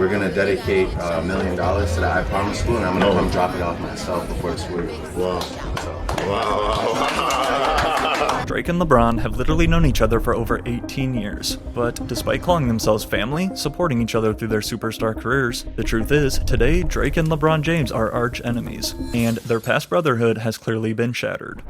we're gonna dedicate $1 million to the I Promise School, and I'm gonna come drop it off myself before the school year. Wow. Drake and LeBron have literally known each other for over 18 years, but despite calling themselves family, supporting each other through their superstar careers, the truth is, today Drake and LeBron James are arch enemies, and their past brotherhood has clearly been shattered.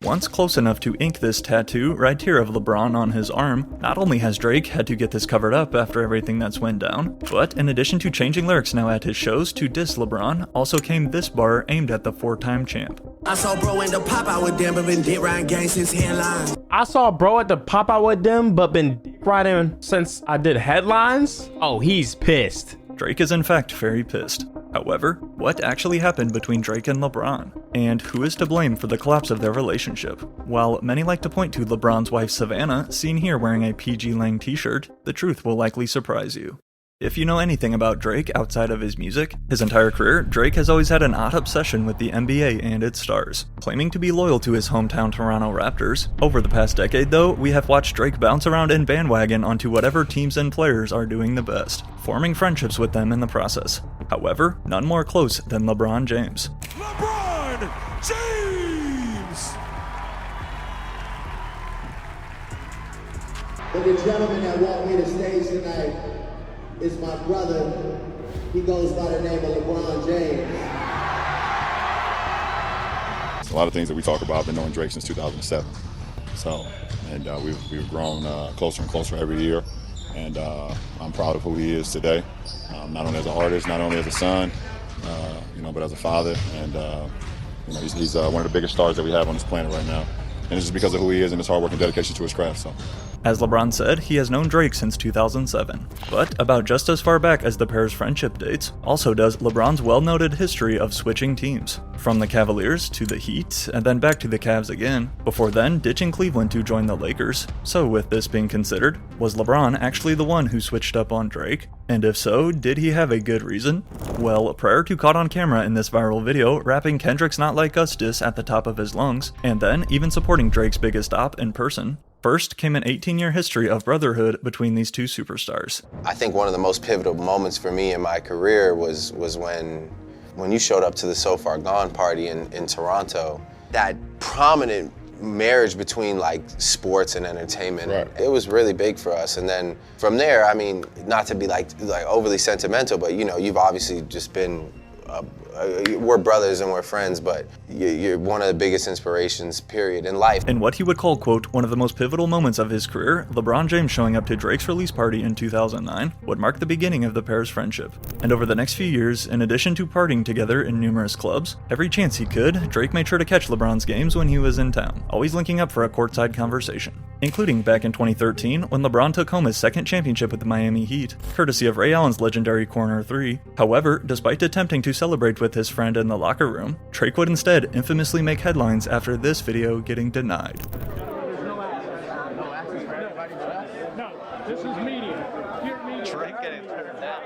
Once close enough to ink this tattoo right here of LeBron on his arm, not only has Drake had to get this covered up after everything that's went down, but in addition to changing lyrics now at his shows to diss LeBron, also came this bar aimed at the 4-time champ. I saw bro in the pop out with them, but been dick riding gang since headlines. I saw bro at the pop out with them, but been dick riding since I did headlines? Oh, he's pissed. Drake is in fact very pissed. However, what actually happened between Drake and LeBron? And who is to blame for the collapse of their relationship? While many like to point to LeBron's wife Savannah, seen here wearing a PG Lang t-shirt, the truth will likely surprise you. If you know anything about Drake outside of his music, his entire career, Drake has always had an odd obsession with the NBA and its stars, claiming to be loyal to his hometown Toronto Raptors. Over the past decade though, we have watched Drake bounce around and bandwagon onto whatever teams and players are doing the best, forming friendships with them in the process. However, none more close than LeBron James. LeBron James! But the gentleman that walked me the stage tonight is my brother. He goes by the name of LeBron James. A lot of things that we talk about, I've been knowing Drake since 2007. So, and we've grown closer and closer every year. And I'm proud of who he is today, not only as an artist, not only as a son, but as a father. And he's one of the biggest stars that we have on this planet right now. And it's just because of who he is and his hard work and dedication to his craft. So. As LeBron said, he has known Drake since 2007. But about just as far back as the pair's friendship dates, also does LeBron's well-noted history of switching teams. From the Cavaliers to the Heat, and then back to the Cavs again, before then ditching Cleveland to join the Lakers. So with this being considered, was LeBron actually the one who switched up on Drake? And if so, did he have a good reason? Well, prior to caught on camera in this viral video, rapping Kendrick's Not Like Us diss at the top of his lungs, and then even supporting Drake's biggest op in person, first came an 18-year history of brotherhood between these two superstars. I think one of the most pivotal moments for me in my career was when you showed up to the So Far Gone party in Toronto. That prominent marriage between like sports and entertainment, right. It was really big for us. And then from there, I mean, not to be like overly sentimental, but you've obviously just been we're brothers and we're friends, but you're one of the biggest inspirations, period, in life. In what he would call, quote, one of the most pivotal moments of his career, LeBron James showing up to Drake's release party in 2009 would mark the beginning of the pair's friendship. And over the next few years, in addition to partying together in numerous clubs, every chance he could, Drake made sure to catch LeBron's games when he was in town, always linking up for a courtside conversation. Including back in 2013, when LeBron took home his second championship with the Miami Heat, courtesy of Ray Allen's legendary Corner 3. However, despite attempting to celebrate with his friend in the locker room, Drake would instead infamously make headlines after this video getting denied. No, this is media. Drake getting turned down.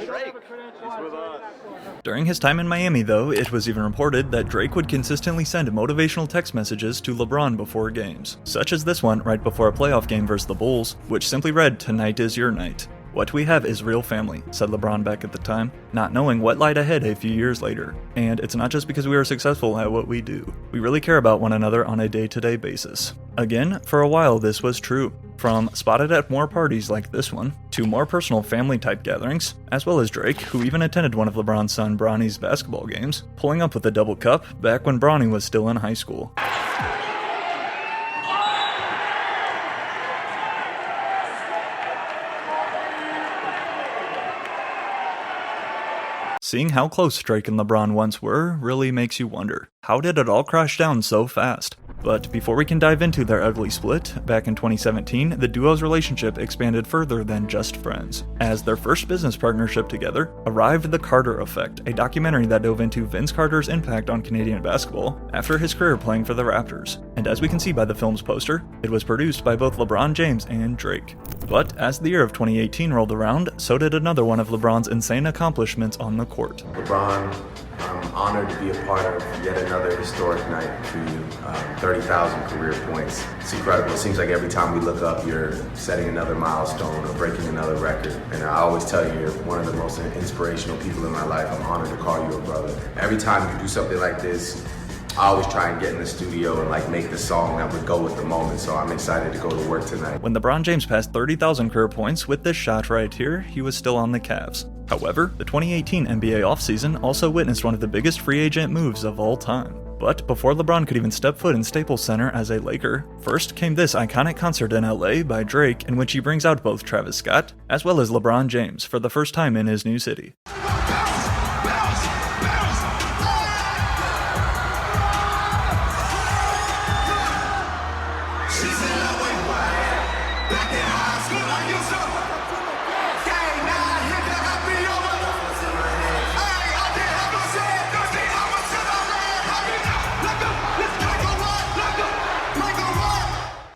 Drake. He's with us. During his time in Miami, though, it was even reported that Drake would consistently send motivational text messages to LeBron before games, such as this one right before a playoff game versus the Bulls, which simply read, "Tonight is your night. What we have is real family," said LeBron back at the time, not knowing what lied ahead a few years later. And it's not just because we are successful at what we do. We really care about one another on a day-to-day basis. Again, for a while this was true. From spotted at more parties like this one, to more personal family-type gatherings, as well as Drake, who even attended one of LeBron's son Bronny's basketball games, pulling up with a double cup back when Bronny was still in high school. Seeing how close Drake and LeBron once were really makes you wonder, how did it all crash down so fast? But before we can dive into their ugly split, back in 2017, the duo's relationship expanded further than just friends. As their first business partnership together, arrived The Carter Effect, a documentary that dove into Vince Carter's impact on Canadian basketball after his career playing for the Raptors. And as we can see by the film's poster, it was produced by both LeBron James and Drake. But as the year of 2018 rolled around, so did another one of LeBron's insane accomplishments on the court. LeBron I'm honored to be a part of yet another historic night for you. 30,000 career points. It's incredible. It seems like every time we look up, you're setting another milestone or breaking another record. And I always tell you, you're one of the most inspirational people in my life. I'm honored to call you a brother. Every time you do something like this, I always try and get in the studio and make the song that would go with the moment, so I'm excited to go to work tonight. When LeBron James passed 30,000 career points with this shot right here, he was still on the Cavs. However, the 2018 NBA offseason also witnessed one of the biggest free agent moves of all time. But before LeBron could even step foot in Staples Center as a Laker, first came this iconic concert in LA by Drake, in which he brings out both Travis Scott as well as LeBron James for the first time in his new city.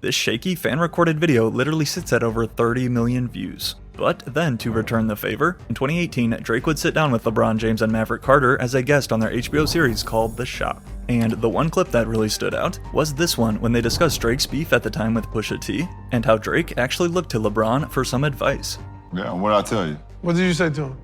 This shaky fan-recorded video literally sits at over 30 million views. But then, to return the favor, in 2018, Drake would sit down with LeBron James and Maverick Carter as a guest on their HBO series called The Shop. And the one clip that really stood out was this one when they discussed Drake's beef at the time with Pusha T, and how Drake actually looked to LeBron for some advice. Yeah, what did I tell you? What did you say to him?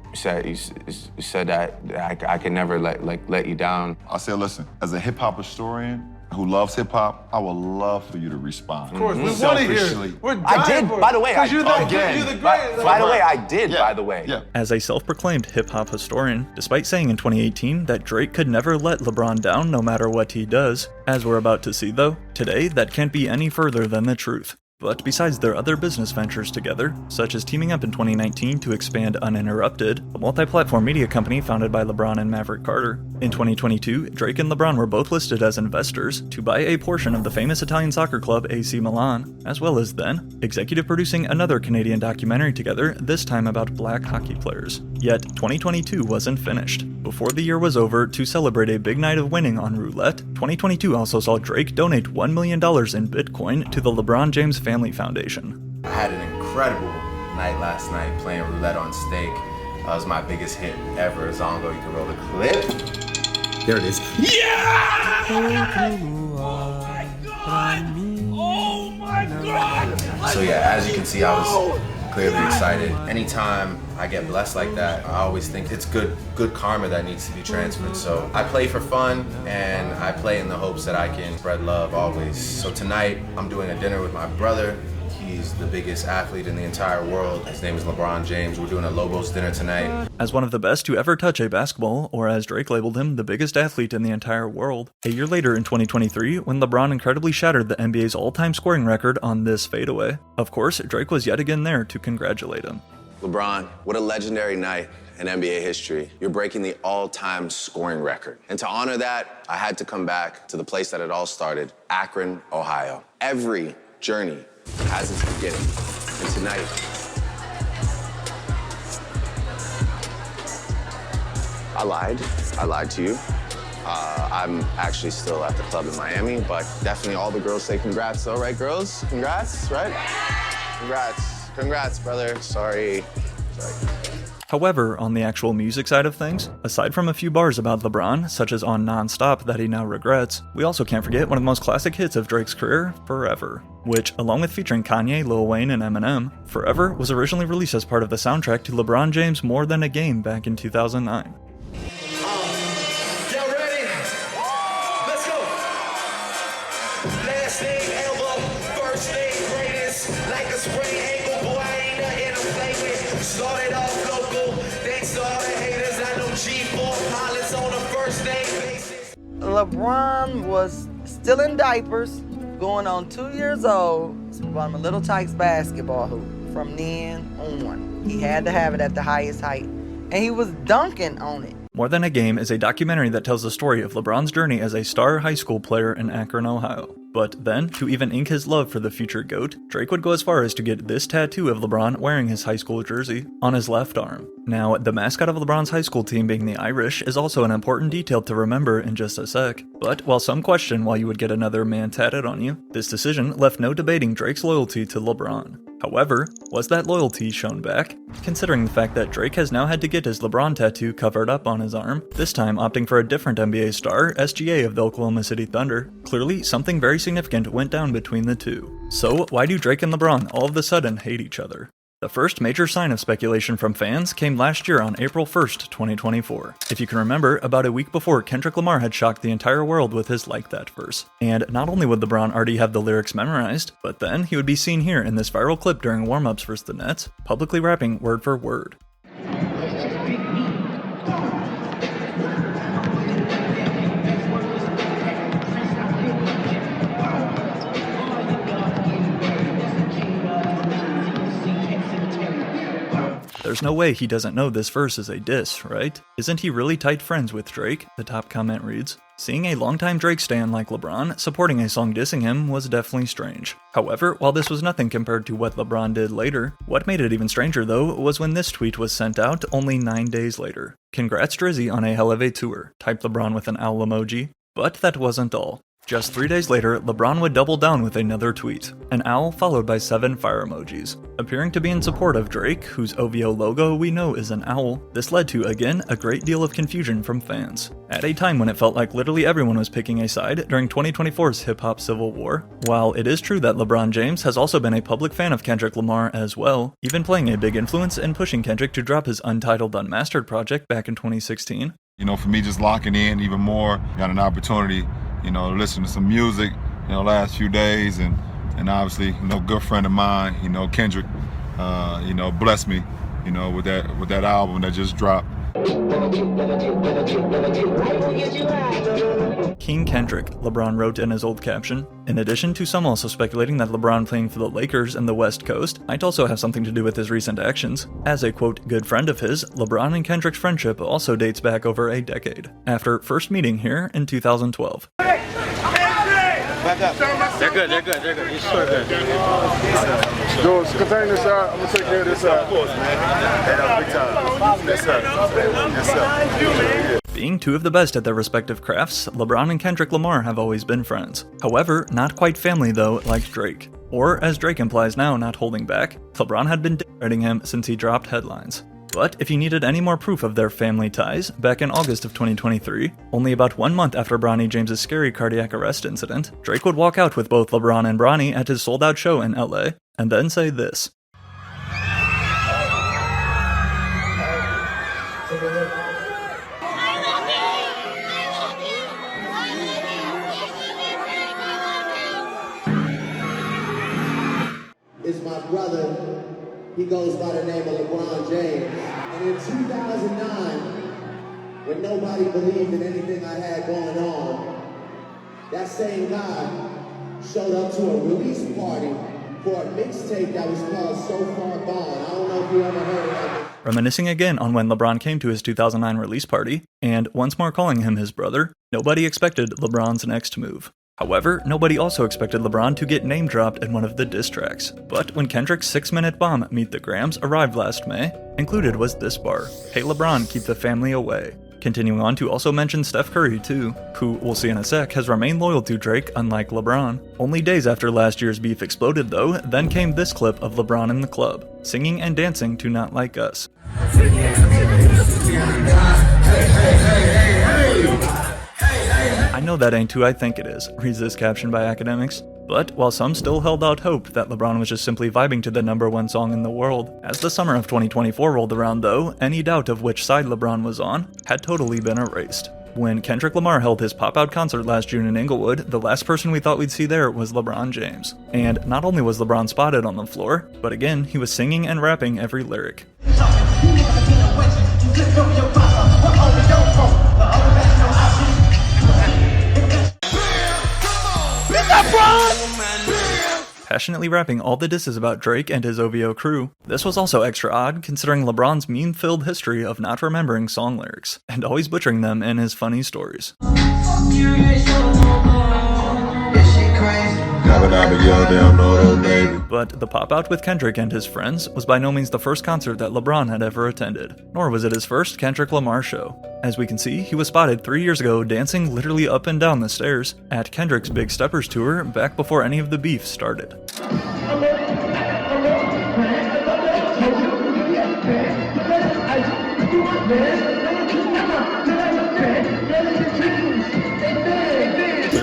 You said that I could never let you down. I said, listen, as a hip-hop historian who loves hip-hop, I would love for you to respond. Of course, we want to hear it. We're dying for it. By the way, you're the greatest. By the way, I did, by the way. Yeah. As a self-proclaimed hip-hop historian, despite saying in 2018 that Drake could never let LeBron down no matter what he does, as we're about to see though, today that can't be any further than the truth. But besides their other business ventures together, such as teaming up in 2019 to expand Uninterrupted, a multi-platform media company founded by LeBron and Maverick Carter, in 2022, Drake and LeBron were both listed as investors to buy a portion of the famous Italian soccer club AC Milan, as well as then executive producing another Canadian documentary together, this time about black hockey players. Yet, 2022 wasn't finished. Before the year was over, to celebrate a big night of winning on roulette, 2022 also saw Drake donate $1 million in Bitcoin to the LeBron James Family Foundation. I had an incredible night last night playing roulette on stake. That was my biggest hit ever. Zongo, you can roll the clip. There it is. Yeah! Oh my God! So yeah, as you can see, I was clearly excited. Anytime I get blessed like that, I always think it's good karma that needs to be transferred. So I play for fun, and I play in the hopes that I can spread love always. So tonight, I'm doing a dinner with my brother. He's the biggest athlete in the entire world. His name is LeBron James. We're doing a Lobos dinner tonight. As one of the best to ever touch a basketball, or as Drake labeled him, the biggest athlete in the entire world, a year later in 2023, when LeBron incredibly shattered the NBA's all-time scoring record on this fadeaway, of course, Drake was yet again there to congratulate him. LeBron, what a legendary night in NBA history. You're breaking the all-time scoring record. And to honor that, I had to come back to the place that it all started, Akron, Ohio. Every journey has its beginning. And tonight, I lied to you. I'm actually still at the club in Miami, but definitely all the girls say congrats though, right girls? Congrats, right? Congrats, brother. Sorry. However, on the actual music side of things, aside from a few bars about LeBron, such as on Non-Stop that he now regrets, we also can't forget one of the most classic hits of Drake's career, Forever, which, along with featuring Kanye, Lil Wayne, and Eminem, Forever was originally released as part of the soundtrack to LeBron James' More Than a Game back in 2009. Y'all ready? Let's go. Last name Elbow, first name greatest, like a spray angle, boy, I ain't nothing to play with. Started off local, they started haters, I know G4 pilots on a first name basis. LeBron was still in diapers, going on 2 years old, from a Little Tykes basketball hoop. From then on, he had to have it at the highest height, and he was dunking on it. More Than a Game is a documentary that tells the story of LeBron's journey as a star high school player in Akron, Ohio. But then, to even ink his love for the future GOAT, Drake would go as far as to get this tattoo of LeBron wearing his high school jersey on his left arm. Now, the mascot of LeBron's high school team being the Irish is also an important detail to remember in just a sec. But while some question why you would get another man tatted on you, this decision left no debating Drake's loyalty to LeBron. However, was that loyalty shown back? Considering the fact that Drake has now had to get his LeBron tattoo covered up on his arm, this time opting for a different NBA star, SGA of the Oklahoma City Thunder, clearly something very significant went down between the two. So why do Drake and LeBron all of a sudden hate each other? The first major sign of speculation from fans came last year on April 1st, 2024. If you can remember, about a week before, Kendrick Lamar had shocked the entire world with his Like That verse. And not only would LeBron already have the lyrics memorized, but then he would be seen here in this viral clip during warm-ups versus the Nets, publicly rapping word for word. There's no way he doesn't know this verse is a diss, right? Isn't he really tight friends with Drake? The top comment reads. Seeing a longtime Drake stan like LeBron supporting a song dissing him was definitely strange. However, while this was nothing compared to what LeBron did later, what made it even stranger though was when this tweet was sent out only 9 days later. Congrats Drizzy on a hell of a tour, typed LeBron with an owl emoji. But that wasn't all. Just 3 days later, LeBron would double down with another tweet, an owl followed by 7 fire emojis. Appearing to be in support of Drake, whose OVO logo we know is an owl, this led to, again, a great deal of confusion from fans. At a time when it felt like literally everyone was picking a side during 2024's hip-hop civil war, while it is true that LeBron James has also been a public fan of Kendrick Lamar as well, even playing a big influence in pushing Kendrick to drop his Untitled Unmastered project back in 2016. You know, for me just locking in even more, got an opportunity to listen to some music, last few days, and obviously, good friend of mine, Kendrick, blessed me, with that album that just dropped. King Kendrick, LeBron wrote in his old caption. In addition to some also speculating that LeBron playing for the Lakers and the West Coast might also have something to do with his recent actions. As a quote, good friend of his, LeBron and Kendrick's friendship also dates back over a decade, after first meeting here in 2012. Back up. They're good. He's so good. George, contain this side. I'm going to take care of this side. Of course, man. Big time. Yes, sir. Yes, sir. Being two of the best at their respective crafts, LeBron and Kendrick Lamar have always been friends. However, not quite family though, like Drake. Or, as Drake implies now, not holding back, LeBron had been dick-riding him since he dropped headlines. But if you needed any more proof of their family ties, back in August of 2023, only about 1 month after Bronny James' scary cardiac arrest incident, Drake would walk out with both LeBron and Bronny at his sold-out show in LA, and then say this. Is my brother. He goes by the name of LeBron James. And in 2009, when nobody believed in anything I had going on, that same guy showed up to a release party for a mixtape that was called So Far Gone. I don't know if you ever heard of it. Reminiscing again on when LeBron came to his 2009 release party, and once more calling him his brother, nobody expected LeBron's next move. However, nobody also expected LeBron to get name-dropped in one of the diss tracks. But when Kendrick's 6-minute bomb, Meet the Grams, arrived last May, included was this bar, Hey LeBron, keep the family away. Continuing on to also mention Steph Curry too, who, we'll see in a sec, has remained loyal to Drake unlike LeBron. Only days after last year's beef exploded though, then came this clip of LeBron in the club, singing and dancing to Not Like Us. I know that ain't who I think it is, reads this caption by academics. But while some still held out hope that LeBron was just simply vibing to the #1 song in the world, as the summer of 2024 rolled around though, any doubt of which side LeBron was on had totally been erased. When Kendrick Lamar held his pop-out concert last June in Inglewood, the last person we thought we'd see there was LeBron James. And not only was LeBron spotted on the floor, but again, he was singing and rapping every lyric. Passionately rapping all the disses about Drake and his OVO crew. This was also extra odd considering LeBron's meme-filled history of not remembering song lyrics, and always butchering them in his funny stories. But the pop-out with Kendrick and his friends was by no means the first concert that LeBron had ever attended, nor was it his first Kendrick Lamar show. As we can see, he was spotted 3 years ago dancing literally up and down the stairs at Kendrick's Big Steppers tour back before any of the beef started.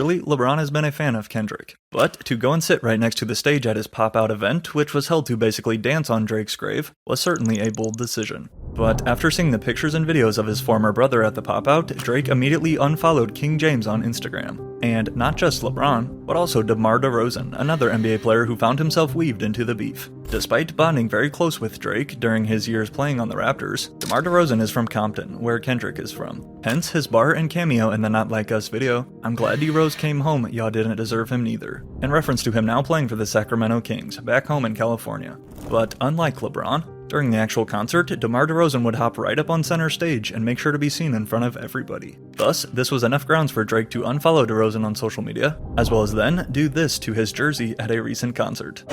clearly, LeBron has been a fan of Kendrick. But to go and sit right next to the stage at his pop-out event, which was held to basically dance on Drake's grave, was certainly a bold decision. But after seeing the pictures and videos of his former brother at the pop-out, Drake immediately unfollowed King James on Instagram. And not just LeBron, but also DeMar DeRozan, another NBA player who found himself weaved into the beef. Despite bonding very close with Drake during his years playing on the Raptors, DeMar DeRozan is from Compton, where Kendrick is from. Hence his bar and cameo in the Not Like Us video, "I'm glad D-Rose came home, y'all didn't deserve him neither," in reference to him now playing for the Sacramento Kings, back home in California. But unlike LeBron, during the actual concert, DeMar DeRozan would hop right up on center stage and make sure to be seen in front of everybody. Thus, this was enough grounds for Drake to unfollow DeRozan on social media, as well as then do this to his jersey at a recent concert.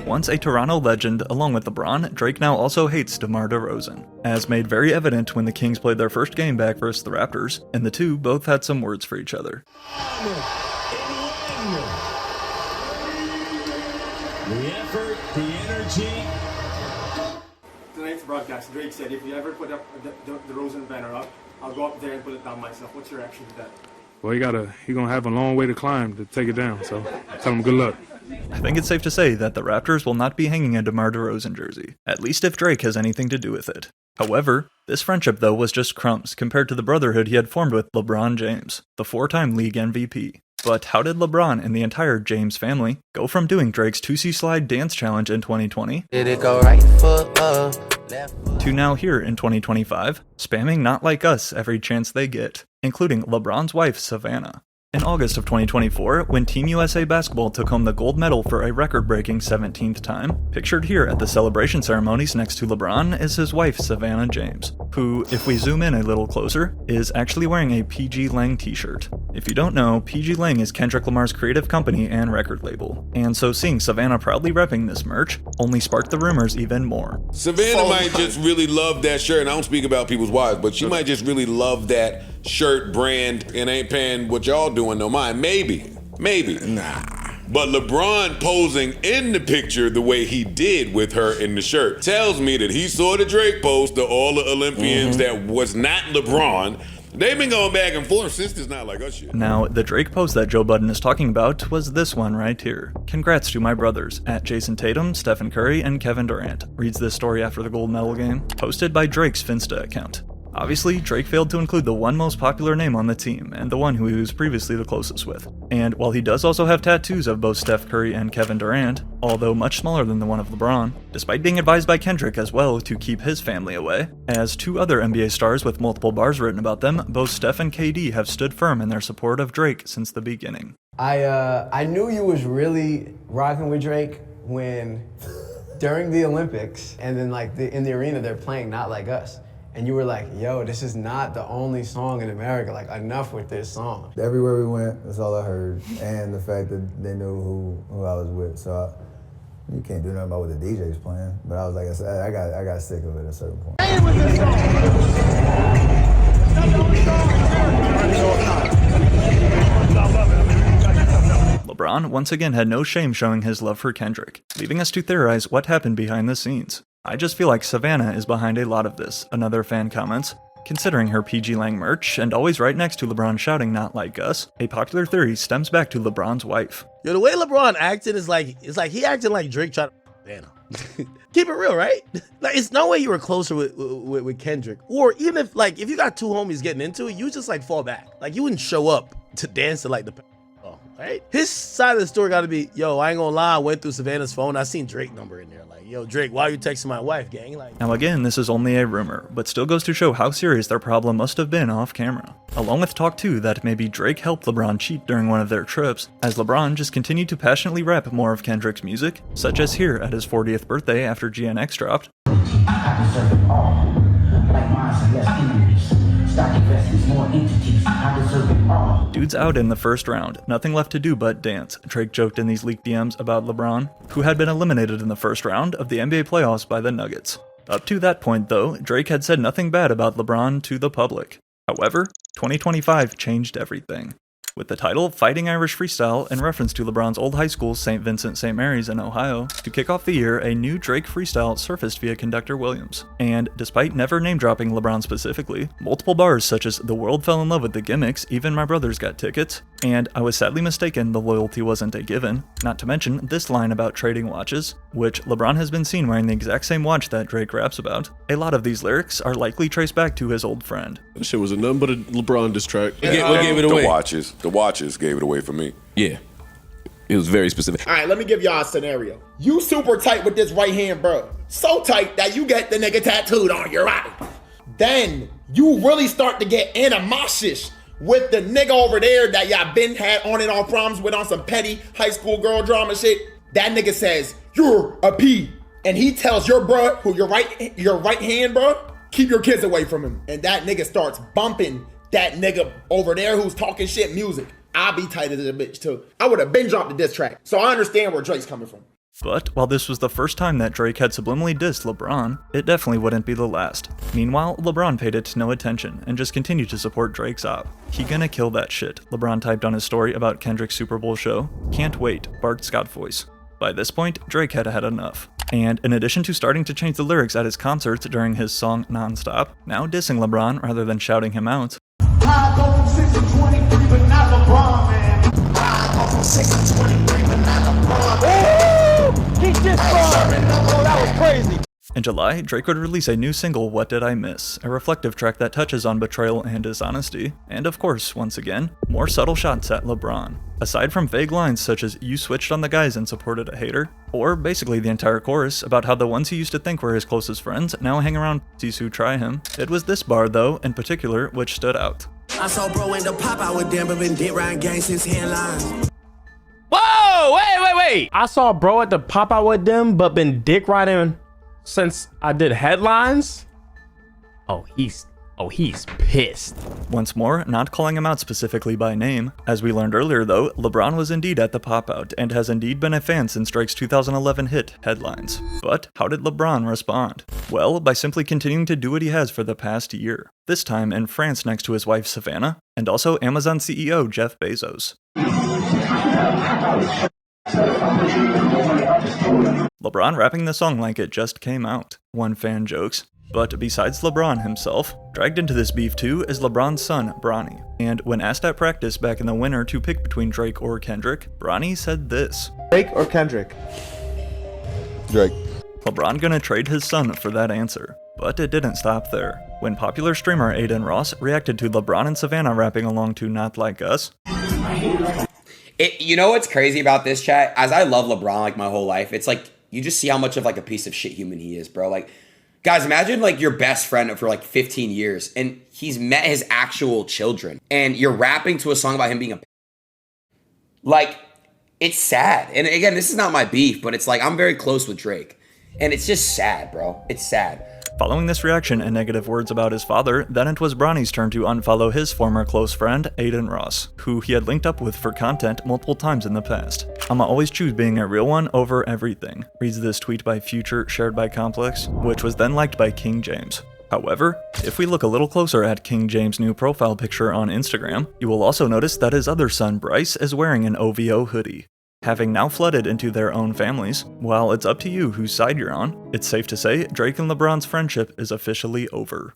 Once a Toronto legend, along with LeBron, Drake now also hates DeMar DeRozan, as made very evident when the Kings played their first game back versus the Raptors, and the two both had some words for each other. The effort, the energy. Tonight's broadcast, Drake said, if you ever put up the DeRozan banner up, I'll go up there and put it down myself. What's your reaction to that? Well, he gonna have a long way to climb to take it down, so tell him good luck. I think it's safe to say that the Raptors will not be hanging a DeMar DeRozan jersey, at least if Drake has anything to do with it. However, this friendship though was just crumbs compared to the brotherhood he had formed with LeBron James, the 4-time league MVP. But how did LeBron and the entire James family go from doing Drake's 2C Slide dance challenge in 2020 Did it go right foot up, left foot? To now here in 2025, spamming Not Like Us every chance they get, including LeBron's wife, Savannah. In August of 2024, when Team USA Basketball took home the gold medal for a record-breaking 17th time, pictured here at the celebration ceremonies next to LeBron is his wife, Savannah James, who, if we zoom in a little closer, is actually wearing a PG Lang t-shirt. If you don't know, PG Lang is Kendrick Lamar's creative company and record label, and so seeing Savannah proudly repping this merch only sparked the rumors even more. Savannah might just really love that shirt, and I don't speak about people's wives, but she might just really love that shirt brand and ain't paying what y'all doing no mind. Maybe. Nah. But LeBron posing in the picture the way he did with her in the shirt tells me that he saw the Drake post to all the Olympians that was not LeBron. They've been going back and forth since this Not Like Us shit. Now, the Drake post that Joe Budden is talking about was this one right here. "Congrats to my brothers, at Jason Tatum, Stephen Curry, and Kevin Durant," reads this story after the gold medal game, posted by Drake's Finsta account. Obviously, Drake failed to include the one most popular name on the team, and the one who he was previously the closest with. And while he does also have tattoos of both Steph Curry and Kevin Durant, although much smaller than the one of LeBron, despite being advised by Kendrick as well to keep his family away, as two other NBA stars with multiple bars written about them, both Steph and KD have stood firm in their support of Drake since the beginning. I knew you was really rocking with Drake when, during the Olympics, and then in the arena they're playing Not Like Us. And you were like, yo, this is not the only song in America, like enough with this song. Everywhere we went, that's all I heard. And the fact that they knew who I was with. So you can't do nothing about what the DJ's playing. But I was like, I got sick of it at a certain point. LeBron once again had no shame showing his love for Kendrick, leaving us to theorize what happened behind the scenes. "I just feel like Savannah is behind a lot of this," another fan comments, considering her PG Lang merch and always right next to LeBron shouting Not Like Us. A popular theory stems back to LeBron's wife. Yo, the way LeBron acted is like, he acting like Drake tried to Savannah. Keep it real, right? Like, it's no way you were closer with Kendrick. Or even if you got two homies getting into it, you just fall back. Like, you wouldn't show up to dance to the right? His side of the story got to be, yo, I ain't gonna lie, I went through Savannah's phone, I seen Drake number in there. Yo, Drake, why are you texting my wife, gang? Now again, this is only a rumor, but still goes to show how serious their problem must have been off camera. Along with talk too that maybe Drake helped LeBron cheat during one of their trips, as LeBron just continued to passionately rap more of Kendrick's music, such as here at his 40th birthday after GNX dropped. I deserve it all, like mines and less enemies. Stock investments, more entities. I deserve it all. Dude's out in the first round, nothing left to do but dance, Drake joked in these leaked DMs about LeBron, who had been eliminated in the first round of the NBA playoffs by the Nuggets. Up to that point though, Drake had said nothing bad about LeBron to the public. However, 2025 changed everything. with the title Fighting Irish Freestyle in reference to LeBron's old high school, St. Vincent St. Mary's in Ohio. To kick off the year, a new Drake freestyle surfaced via conductor Williams. And despite never name-dropping LeBron specifically, multiple bars such as "The world fell in love with the gimmicks, even my brothers got tickets," and "I was sadly mistaken, the loyalty wasn't a given," not to mention this line about trading watches, which LeBron has been seen wearing the exact same watch that Drake raps about. A lot of these lyrics are likely traced back to his old friend. That shit was a nothing but a LeBron diss track. What gave it away? The watches gave it away for me. Yeah. It was very specific. All right, let me give y'all a scenario. You super tight with this right hand, bro. So tight that you get the nigga tattooed on your eye. Then you really start to get animosious with the nigga over there that y'all been had on and off problems with on some petty high school girl drama shit. That nigga says, "You're a P." And he tells your bro, who your right hand, bro, keep your kids away from him. And that nigga starts bumping that nigga over there who's talking shit music. I'll be tight as a bitch too. I would have been dropped the diss track. So I understand where Drake's coming from. But while this was the first time that Drake had subliminally dissed LeBron, it definitely wouldn't be the last. Meanwhile, LeBron paid it no attention and just continued to support Drake's op. "He gonna kill that shit," LeBron typed on his story about Kendrick's Super Bowl show. "Can't wait," Bart Scott voice. By this point, Drake had had enough. And in addition to starting to change the lyrics at his concerts during his song Nonstop, now dissing LeBron rather than shouting him out. I go from 6 to 23, but not LeBron, man. I go from 6 to 23, but not LeBron, man. He just oh, that was crazy. In July, Drake would release a new single, What Did I Miss?, a reflective track that touches on betrayal and dishonesty, and of course, once again, more subtle shots at LeBron. Aside from vague lines such as "you switched on the guys and supported a hater," or basically the entire chorus about how the ones he used to think were his closest friends now hang around pussies who try him, it was this bar though, in particular, which stood out. I saw bro in the pop out with them, but been dick riding gang since headlines. Whoa, wait. I saw bro at the pop out with them, but been dick riding since I did headlines? Oh, he's pissed. Once more, not calling him out specifically by name. As we learned earlier though, LeBron was indeed at the pop-out and has indeed been a fan since Drake's 2011 hit, Headlines. But how did LeBron respond? Well, by simply continuing to do what he has for the past year. This time in France next to his wife Savannah, and also Amazon CEO Jeff Bezos. LeBron rapping the song like it just came out, one fan jokes. But besides LeBron himself, dragged into this beef too is LeBron's son, Bronny. And when asked at practice back in the winter to pick between Drake or Kendrick, Bronny said this. Drake or Kendrick? Drake. LeBron gonna trade his son for that answer. But it didn't stop there. When popular streamer Aiden Ross reacted to LeBron and Savannah rapping along to Not Like Us. You know what's crazy about this, chat? As I love LeBron like my whole life, it's like you just see how much of like a piece of shit human he is, bro. Like, guys, imagine like your best friend for like 15 years and he's met his actual children and you're rapping to a song about him being a like, it's sad. And again, this is not my beef, but it's like I'm very close with Drake and it's just sad, bro. It's sad. Following this reaction and negative words about his father, then it was Bronny's turn to unfollow his former close friend, Aiden Ross, who he had linked up with for content multiple times in the past. "I'ma always choose being a real one over everything," reads this tweet by Future shared by Complex, which was then liked by King James. However, if we look a little closer at King James' new profile picture on Instagram, you will also notice that his other son, Bryce, is wearing an OVO hoodie. Having now flooded into their own families, while it's up to you whose side you're on, it's safe to say Drake and LeBron's friendship is officially over.